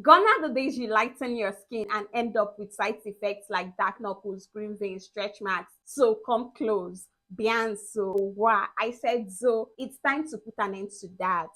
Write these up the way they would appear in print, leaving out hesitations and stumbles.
Gone are the days you lighten your skin and end up with side effects like dark knuckles, green veins, stretch marks. So come close. Bien so. Wow, I said so. It's time to put an end to that.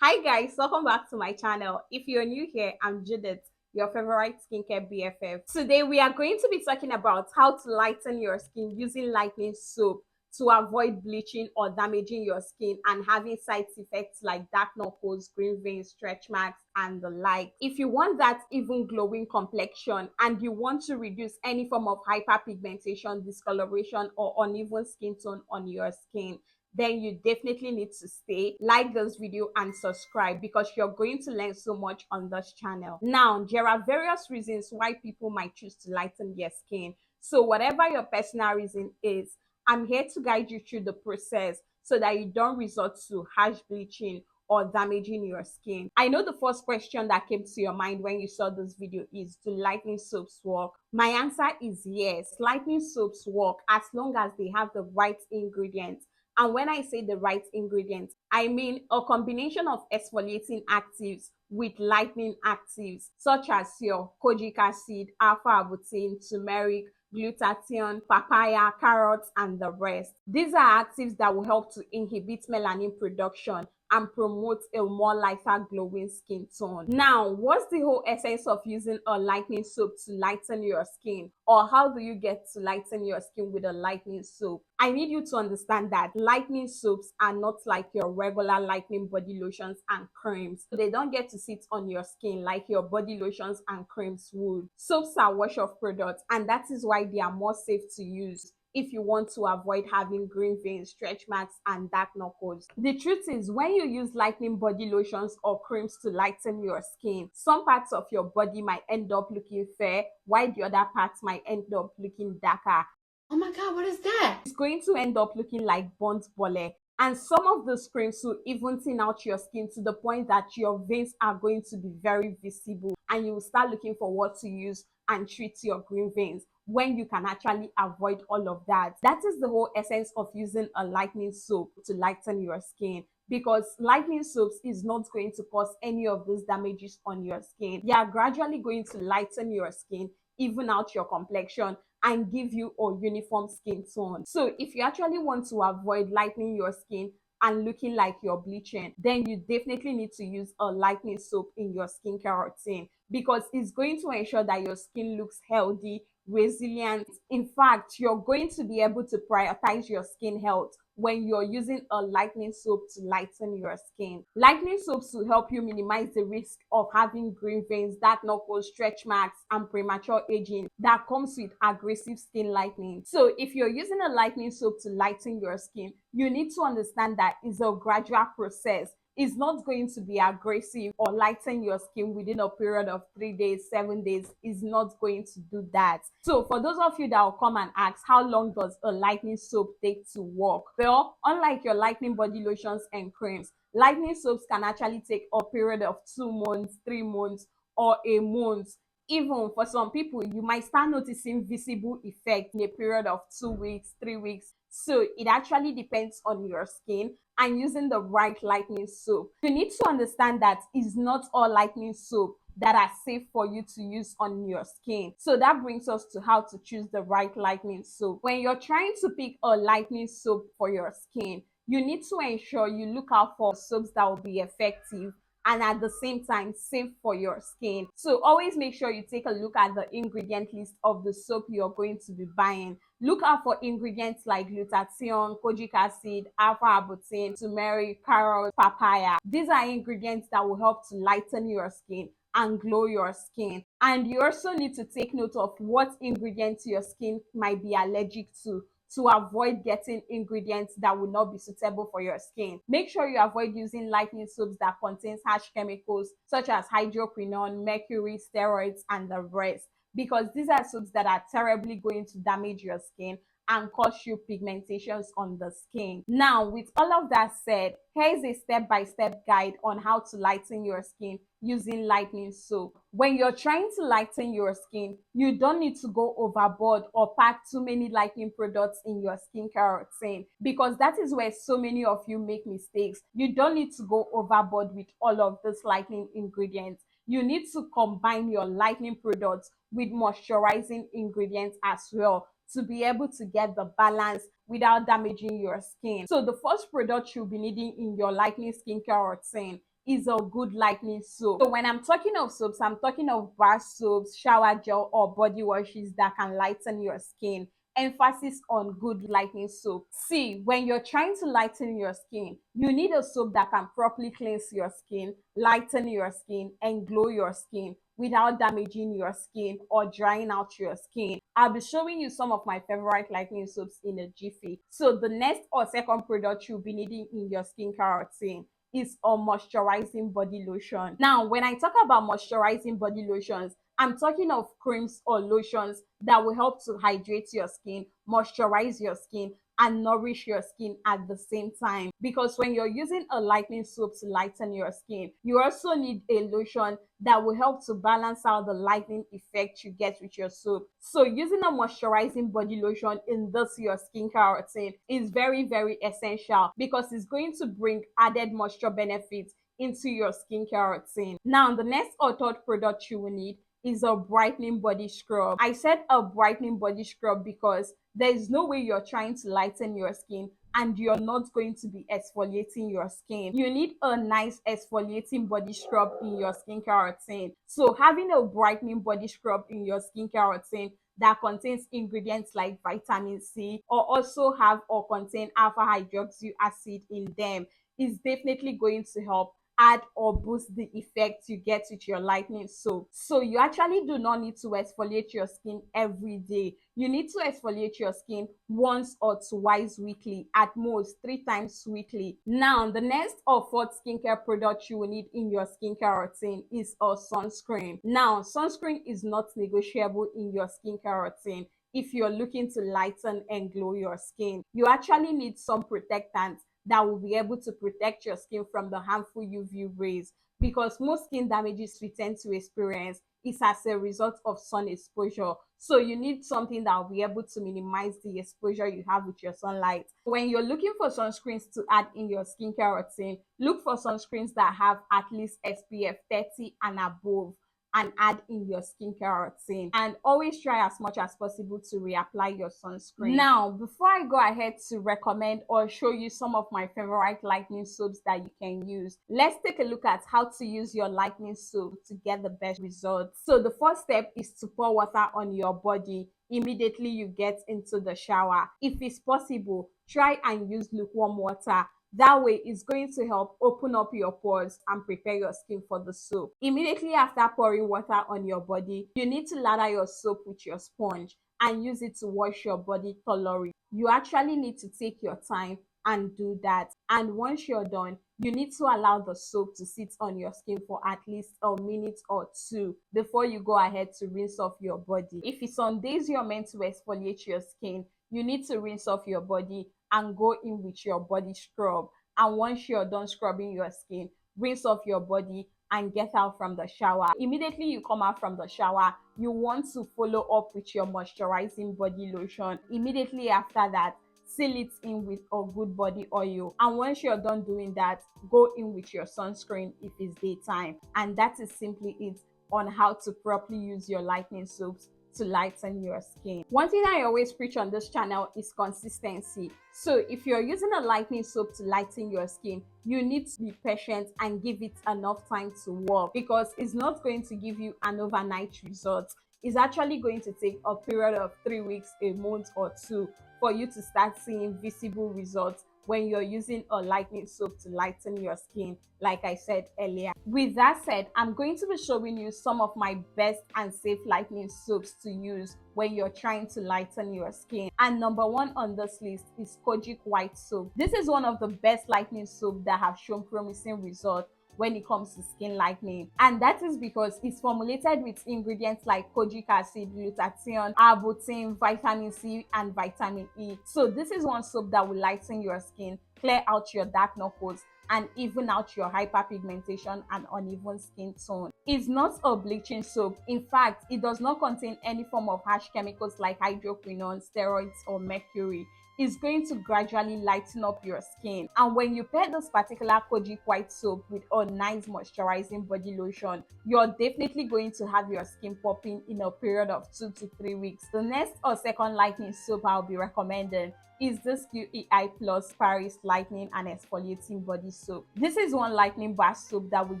Hi guys, welcome back to my channel. If you're new here, I'm Judith, your favorite skincare BFF. Today we are going to be talking about how to lighten your skin using lightening soap to avoid bleaching or damaging your skin and having side effects like dark knuckles, green veins, stretch marks, and the like. If you want that even glowing complexion and you want to reduce any form of hyperpigmentation, discoloration, or uneven skin tone on your skin, then you definitely need to stay, like this video, and subscribe because you're going to learn so much on this channel. Now, there are various reasons why people might choose to lighten their skin. So whatever your personal reason is, I'm here to guide you through the process so that you don't resort to harsh bleaching or damaging your skin. I know the first question that came to your mind when you saw this video is, do lightening soaps work? My answer is yes. Lightening soaps work as long as they have the right ingredients. And when I say the right ingredients, I mean a combination of exfoliating actives with lightening actives, such as your kojic acid, alpha arbutin, turmeric, glutathione, papaya, carrots, and the rest. These are actives that will help to inhibit melanin production and promote a more lighter glowing skin tone. Now, what's the whole essence of using a lightening soap to lighten your skin? Or how do you get to lighten your skin with a lightening soap? I need you to understand that lightening soaps are not like your regular lightening body lotions and creams. They don't get to sit on your skin like your body lotions and creams would. Soaps are wash-off products, and that is why they are more safe to use if you want to avoid having green veins, stretch marks, and dark knuckles. The truth is, when you use lightening body lotions or creams to lighten your skin, some parts of your body might end up looking fair, while the other parts might end up looking darker. Oh my God, what is that? It's going to end up looking like burnt bole. And some of the creams will even thin out your skin to the point that your veins are going to be very visible, and you will start looking for what to use and treat your green veins when you can actually avoid all of that. That is the whole essence of using a lightening soap to lighten your skin, because lightening soaps is not going to cause any of these damages on your skin. They are gradually going to lighten your skin, even out your complexion, and give you a uniform skin tone. So if you actually want to avoid lightening your skin and looking like you're bleaching, then you definitely need to use a lightening soap in your skincare routine, because it's going to ensure that your skin looks healthy, resilient. In fact, you're going to be able to prioritize your skin health when you're using a lightening soap to lighten your skin. Lightening soaps will help you minimize the risk of having green veins, dark knuckles, stretch marks, and premature aging that comes with aggressive skin lightening. So if you're using a lightening soap to lighten your skin, you need to understand that it's a gradual process. It's not going to be aggressive or lighten your skin within a period of 3 days, 7 days. Is not going to do that. So for those of you that will come and ask, how long does a lightening soap take to work? Well, unlike your lightening body lotions and creams, lightening soaps can actually take a period of 2 months, 3 months, or a month. Even for some people, you might start noticing visible effect in a period of 2 weeks, 3 weeks. So it actually depends on your skin and using the right lightening soap. You need to understand that it's not all lightening soap that are safe for you to use on your skin. So that brings us to how to choose the right lightening soap. When you're trying to pick a lightening soap for your skin, you need to ensure you look out for soaps that will be effective and at the same time safe for your skin. So always make sure you take a look at the ingredient list of the soap you're going to be buying. Look out for ingredients like glutathione, kojic acid, alpha arbutin, turmeric, carrot, papaya. These are ingredients that will help to lighten your skin and glow your skin. And you also need to take note of what ingredients your skin might be allergic to avoid getting ingredients that will not be suitable for your skin. Make sure you avoid using lightening soaps that contains harsh chemicals such as hydroquinone, mercury, steroids, and the rest, because these are soaps that are terribly going to damage your skin and cause you pigmentations on the skin. Now, with all of that said, here's a step-by-step guide on how to lighten your skin using lightening soap. When you're trying to lighten your skin, you don't need to go overboard or pack too many lightening products in your skincare routine, because that is where so many of you make mistakes. You don't need to go overboard with all of these lightening ingredients. You need to combine your lightening products with moisturizing ingredients as well to be able to get the balance without damaging your skin. So the first product you'll be needing in your lightening skincare routine is a good lightening soap. So when I'm talking of soaps, I'm talking of bar soaps, shower gel, or body washes that can lighten your skin. Emphasis on good lightening soap. See, when you're trying to lighten your skin, you need a soap that can properly cleanse your skin, lighten your skin, and glow your skin without damaging your skin or drying out your skin. I'll be showing you some of my favorite lightening soaps in a jiffy. So the next or second product you'll be needing in your skincare routine is a moisturizing body lotion. Now, when I talk about moisturizing body lotions, I'm talking of creams or lotions that will help to hydrate your skin, moisturize your skin, and nourish your skin at the same time. Because when you're using a lightening soap to lighten your skin, you also need a lotion that will help to balance out the lightening effect you get with your soap. So using a moisturizing body lotion in this your skincare routine is very essential, because it's going to bring added moisture benefits into your skincare routine. Now, the next or third product you will need is a brightening body scrub. I said a brightening body scrub because there is no way you're trying to lighten your skin and you're not going to be exfoliating your skin. You need a nice exfoliating body scrub in your skincare routine. So having a brightening body scrub in your skincare routine that contains ingredients like vitamin C, or also have or contain alpha hydroxy acid in them, is definitely going to help add or boost the effect you get with your lightening soap. So you actually do not need to exfoliate your skin every day. You need to exfoliate your skin once or twice weekly, at most 3 times weekly. Now, the next or fourth skincare product you will need in your skincare routine is a sunscreen. Now, sunscreen is not negotiable in your skincare routine. If you're looking to lighten and glow your skin, you actually need some protectants that will be able to protect your skin from the harmful UV rays, because most skin damages we tend to experience is as a result of sun exposure. So you need something that will be able to minimize the exposure you have with your sunlight. When you're looking for sunscreens to add in your skincare routine, look for sunscreens that have at least SPF 30 and above, and add in your skincare routine. And always try as much as possible to reapply your sunscreen. Now, before I go ahead to recommend or show you some of my favorite lightening soaps that you can use, let's take a look at how to use your lightening soap to get the best results. So the first step is to pour water on your body immediately you get into the shower. If it's possible, try and use lukewarm water. That way, it's going to help open up your pores and prepare your skin for the soap. Immediately after pouring water on your body, you need to lather your soap with your sponge and use it to wash your body thoroughly. You actually need to take your time and do that. And once you're done, you need to allow the soap to sit on your skin for at least a minute or two before you go ahead to rinse off your body. If it's on days you're meant to exfoliate your skin, you need to rinse off your body and go in with your body scrub. And once you're done scrubbing your skin, rinse off your body and get out from the shower. Immediately you come out from the shower, you want to follow up with your moisturizing body lotion. Immediately after that, seal it in with a good body oil. And once you're done doing that, go in with your sunscreen if it's daytime. And that is simply it on how to properly use your lightening soaps to lighten your skin. One thing I always preach on this channel is consistency. So if you're using a lightening soap to lighten your skin, you need to be patient and give it enough time to work, because it's not going to give you an overnight result. It's actually going to take a period of 3 weeks, a month or two for you to start seeing visible results when you're using a lightening soap to lighten your skin, like I said earlier. With that said, I'm going to be showing you some of my best and safe lightening soaps to use when you're trying to lighten your skin. And number one on this list is Kojic White Soap. This is one of the best lightening soap that have shown promising results when it comes to skin lightening. And that is because it's formulated with ingredients like kojic acid, glutathione, arbutin, vitamin C, and vitamin E. So this is one soap that will lighten your skin, clear out your dark knuckles, and even out your hyperpigmentation and uneven skin tone. It's not a bleaching soap. In fact, it does not contain any form of harsh chemicals like hydroquinone, steroids, or mercury. Is going to gradually lighten up your skin. And when you pair this particular Kojic white soap with a nice moisturizing body lotion, you're definitely going to have your skin popping in a period of 2 to 3 weeks. The next or second lightening soap I'll be recommending is this QEI Plus Paris Lightening and Exfoliating Body Soap. This is one lightening bar soap that will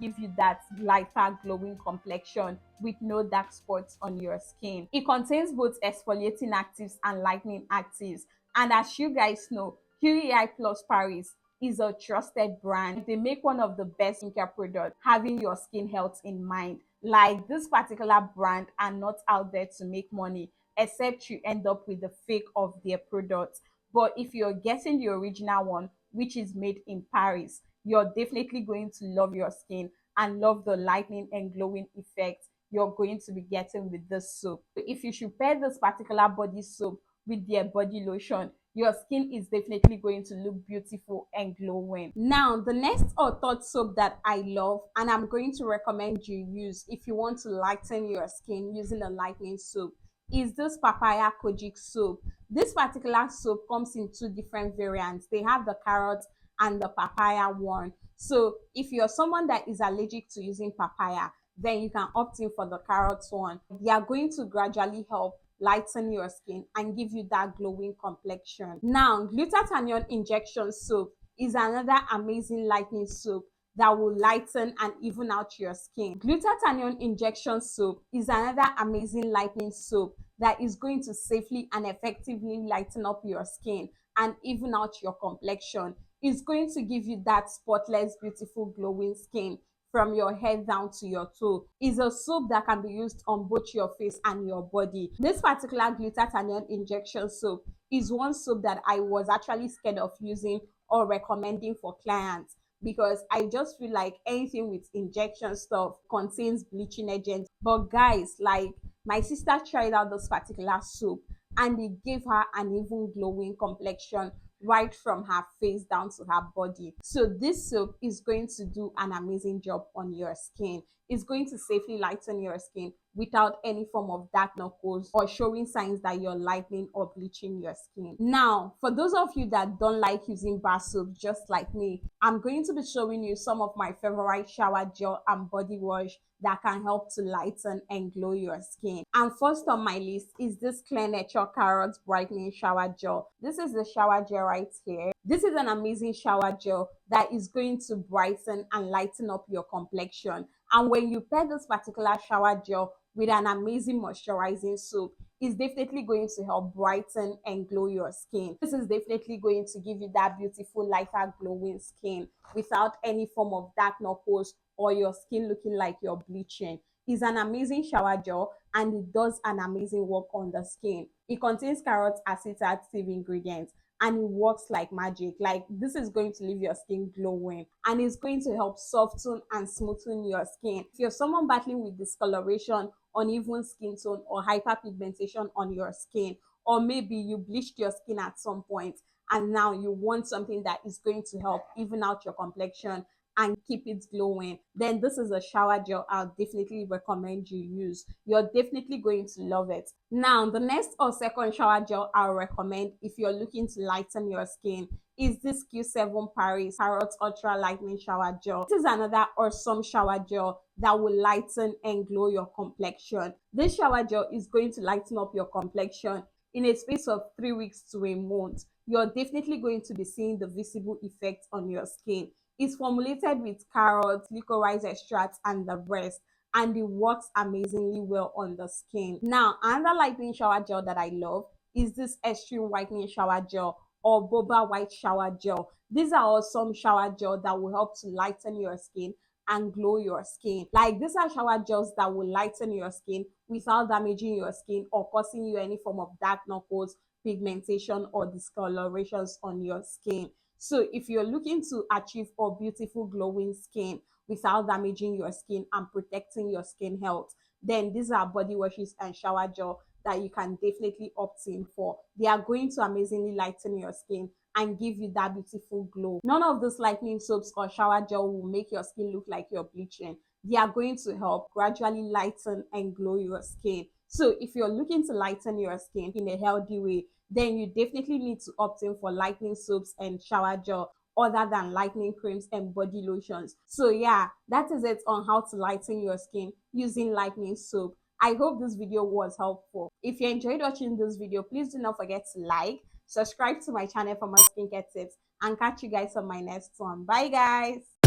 give you that lighter glowing complexion with no dark spots on your skin. It contains both exfoliating actives and lightening actives. And as you guys know, QEI Plus Paris is a trusted brand. They make one of the best skincare products having your skin health in mind. Like, this particular brand are not out there to make money, except you end up with the fake of their products. But if you're getting the original one, which is made in Paris, you're definitely going to love your skin and love the lightening and glowing effect you're going to be getting with this soap. If you should pair this particular body soap with their body lotion, your skin is definitely going to look beautiful and glowing. Now, the next or third soap that I love and I'm going to recommend you use if you want to lighten your skin using a lightening soap is this papaya kojic soap. This particular soap comes in two different variants. They have the carrot and the papaya one. So if you're someone that is allergic to using papaya, then you can opt in for the carrot one. They are going to gradually help lighten your skin and give you that glowing complexion. Now, glutathione injection soap is another amazing lightening soap that will lighten and even out your skin. Glutathione injection soap is another amazing lightening soap that is going to safely and effectively lighten up your skin and even out your complexion. It's going to give you that spotless, beautiful, glowing skin from your head down to your toe. Is a soap that can be used on both your face and your body. This particular glutathione injection soap is one soap that I was actually scared of using or recommending for clients because I just feel like anything with injection stuff contains bleaching agents. But guys, like, my sister tried out this particular soap and it gave her an even glowing complexion right from her face down to her body. So this soap is going to do an amazing job on your skin. It's going to safely lighten your skin without any form of dark knuckles or showing signs that you're lightening or bleaching your skin. Now, for those of you that don't like using bar soap just like me, I'm going to be showing you some of my favorite shower gel and body wash that can help to lighten and glow your skin. And first on my list is this Clear Nature Carrot Brightening Shower Gel. This is the shower gel right here. This is an amazing shower gel that is going to brighten and lighten up your complexion. And when you pair this particular shower gel with an amazing moisturizing soap, is definitely going to help brighten and glow your skin. This is definitely going to give you that beautiful, lighter, glowing skin without any form of dark knuckles or your skin looking like you're bleaching. It's an amazing shower gel and it does an amazing work on the skin. It contains carrot acid active ingredients and it works like magic. Like, this is going to leave your skin glowing and it's going to help soften and smoothen your skin. If you're someone battling with discoloration, uneven skin tone, or hyperpigmentation on your skin, or maybe you bleached your skin at some point and now you want something that is going to help even out your complexion and keep it glowing, then this is a shower gel I'll definitely recommend you use. You're definitely going to love it. Now, the next or second shower gel I'll recommend if you're looking to lighten your skin is this Q7 Paris Carrot Ultra Lightening Shower Gel. This is another awesome shower gel that will lighten and glow your complexion. This shower gel is going to lighten up your complexion in a space of 3 weeks to a month. You're definitely going to be seeing the visible effect on your skin. It's formulated with carrots, licorice extract, and the rest, and it works amazingly well on the skin. Now, another lightening shower gel that I love is this Extreme Whitening Shower Gel or Boba White Shower Gel. These are awesome shower gel that will help to lighten your skin and glow your skin. Like, these are shower gels that will lighten your skin without damaging your skin or causing you any form of dark knuckles, pigmentation, or discolorations on your skin. So if you're looking to achieve a beautiful glowing skin without damaging your skin and protecting your skin health, then these are body washes and shower gel that you can definitely opt in for. They are going to amazingly lighten your skin and give you that beautiful glow. None of those lightening soaps or shower gel will make your skin look like you're bleaching. They are going to help gradually lighten and glow your skin. So if you're looking to lighten your skin in a healthy way, then you definitely need to opt in for lightening soaps and shower gel other than lightening creams and body lotions. So yeah, that is it on how to lighten your skin using lightening soap. I hope this video was helpful. If you enjoyed watching this video, please do not forget to like, subscribe to my channel for more skincare tips, and catch you guys on my next one. Bye guys.